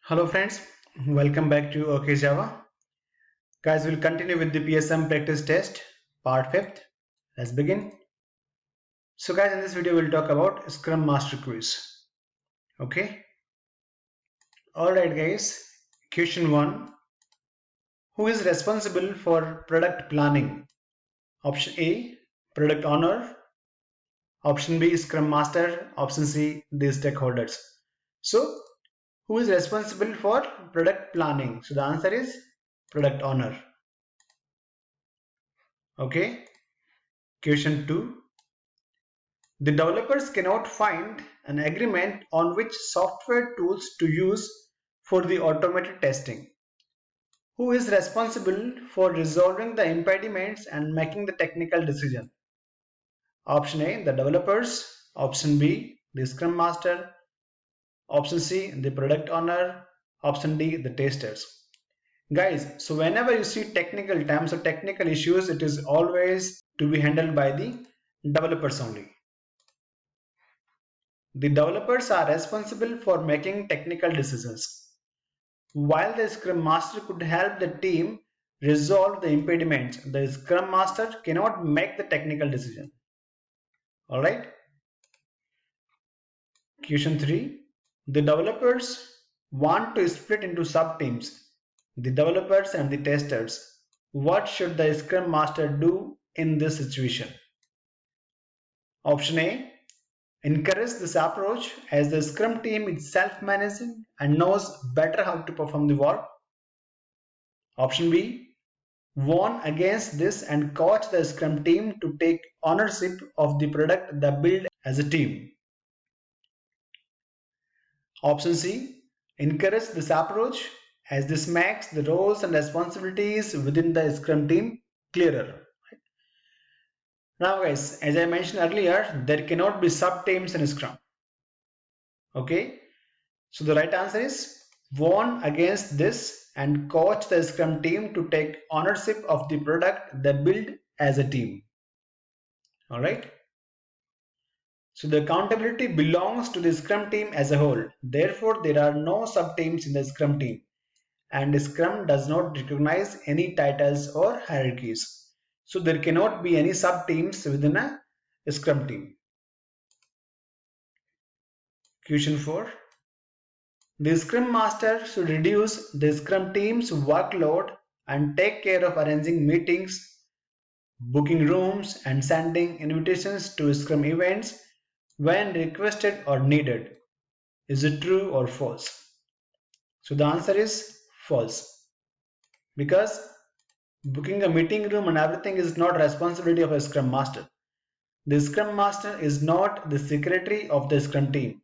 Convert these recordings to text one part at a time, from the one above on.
Hello friends, welcome back to OK Java. Guys, we'll continue with the PSM Practice Test, part 5th. Let's begin. So guys, in this video we'll talk about Scrum Master Quiz. Okay. Alright guys, question 1. Who is responsible for product planning? Option A, Product Owner. Option B, Scrum Master. Option C, the stakeholders. So, who is responsible for product planning? So the answer is Product Owner. Okay. Question 2. The developers cannot find an agreement on which software tools to use for the automated testing. Who is responsible for resolving the impediments and making the technical decision? Option A, the developers. Option B, the Scrum Master. Option C, the product owner. Option D, the testers. Guys, so whenever you see technical terms or technical issues, it is always to be handled by the developers only. The developers are responsible for making technical decisions, while the Scrum Master could help the team resolve the impediments. The Scrum Master cannot make the technical decision. Alright. Question 3. The developers want to split into sub-teams, the developers and the testers. What should the Scrum Master do in this situation? Option A, encourage this approach as the Scrum team is self-managing and knows better how to perform the work. Option B, warn against this and coach the Scrum team to take ownership of the product they build as a team. Option C, encourage this approach as this makes the roles and responsibilities within the Scrum team clearer. Now guys, as I mentioned earlier, there cannot be sub-teams in Scrum. Okay, so the right answer is warn against this and coach the Scrum team to take ownership of the product they build as a team. Alright. So the accountability belongs to the Scrum team as a whole. Therefore, there are no sub-teams in the Scrum team. And Scrum does not recognize any titles or hierarchies. So there cannot be any sub-teams within a Scrum team. Question 4. The Scrum Master should reduce the Scrum team's workload and take care of arranging meetings, booking rooms, and sending invitations to Scrum events when requested or needed. Is it true or false? So the answer is false, because booking a meeting room and everything is not responsibility of a Scrum Master. The Scrum Master is not the secretary of the Scrum team.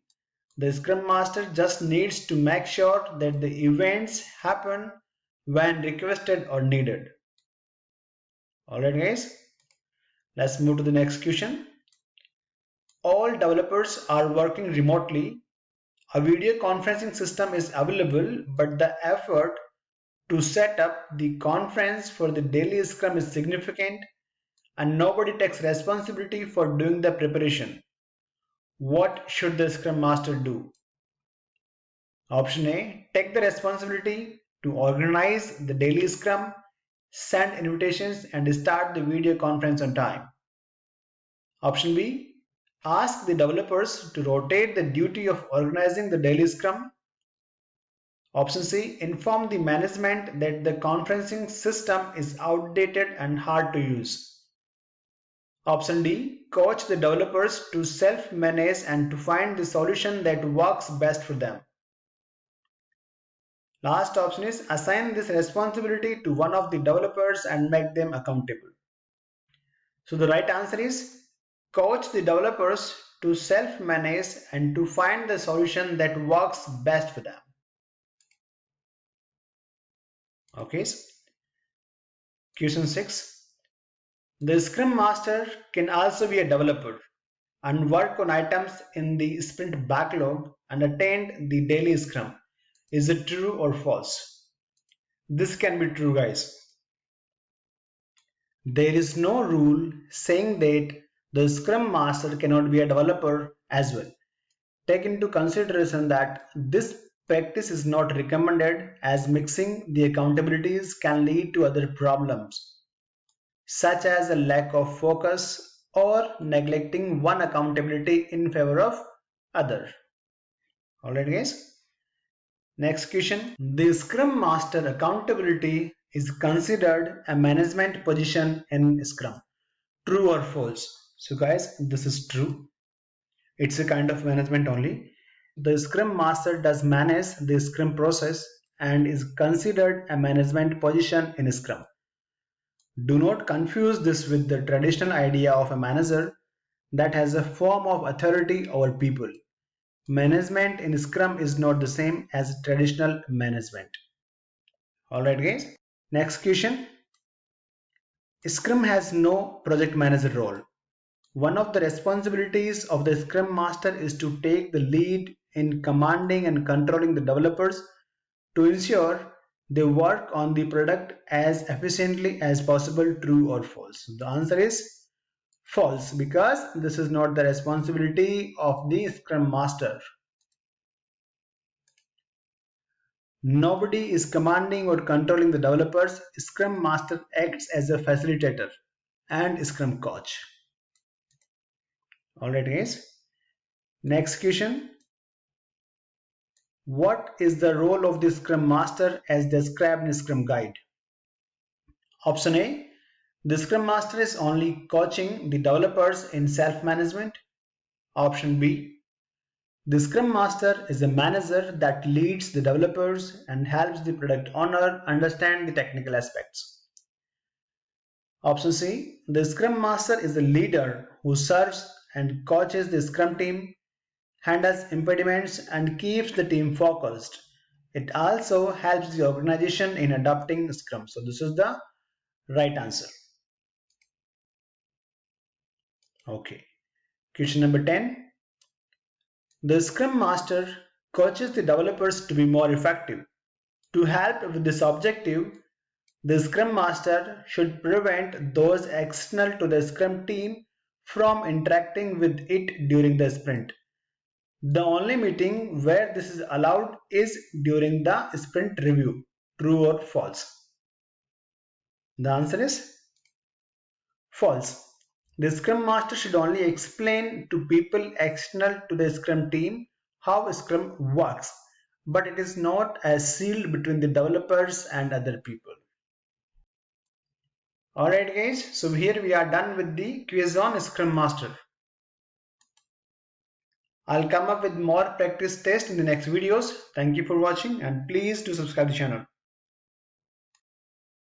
The Scrum Master just needs to make sure that the events happen when requested or needed. Alright guys, let's move to the next question. All developers are working remotely. A video conferencing system is available, but the effort to set up the conference for the daily Scrum is significant and nobody takes responsibility for doing the preparation. What should the Scrum Master do? Option A, take the responsibility to organize the daily Scrum, send invitations and start the video conference on time. Option B, ask the developers to rotate the duty of organizing the daily Scrum. Option C, inform the management that the conferencing system is outdated and hard to use. Option D, coach the developers to self-manage and to find the solution that works best for them. Last option is assign this responsibility to one of the developers and make them accountable. So the right answer is coach the developers to self-manage and to find the solution that works best for them. Okay. Question 6. The Scrum Master can also be a developer and work on items in the sprint backlog and attend the daily Scrum. Is it true or false? This can be true, guys. There is no rule saying that the Scrum Master cannot be a developer as well. Take into consideration that this practice is not recommended as mixing the accountabilities can lead to other problems, such as a lack of focus or neglecting one accountability in favor of other. Alright guys. Next question. The Scrum Master accountability is considered a management position in Scrum. True or false? So guys, this is true. It's a kind of management only. The Scrum Master does manage the Scrum process and is considered a management position in Scrum. Do not confuse this with the traditional idea of a manager that has a form of authority over people. Management in Scrum is not the same as traditional management. Alright guys. Next question. Scrum has no project manager role. One of the responsibilities of the Scrum Master is to take the lead in commanding and controlling the developers to ensure they work on the product as efficiently as possible. True or false? The answer is false, because this is not the responsibility of the Scrum Master. Nobody is commanding or controlling the developers. Scrum Master acts as a facilitator and Scrum coach. Alright guys. Next question. What is the role of the Scrum Master as described in Scrum Guide? Option A. The Scrum Master is only coaching the developers in self-management. Option B. The Scrum Master is a manager that leads the developers and helps the product owner understand the technical aspects. Option C. The Scrum Master is a leader who serves and coaches the Scrum team, handles impediments, and keeps the team focused. It also helps the organization in adopting Scrum. So this is the right answer. Okay. Question number 10. The Scrum Master coaches the developers to be more effective. To help with this objective, the Scrum Master should prevent those external to the Scrum team from interacting with it during the sprint. The only meeting where this is allowed is during the sprint review. True or false? The answer is false. The Scrum Master should only explain to people external to the Scrum team how Scrum works, but it is not as sealed between the developers and other people. Alright guys, so here we are done with the quiz on Scrum Master. I'll come up with more practice tests in the next videos. Thank you for watching and please do subscribe to the channel.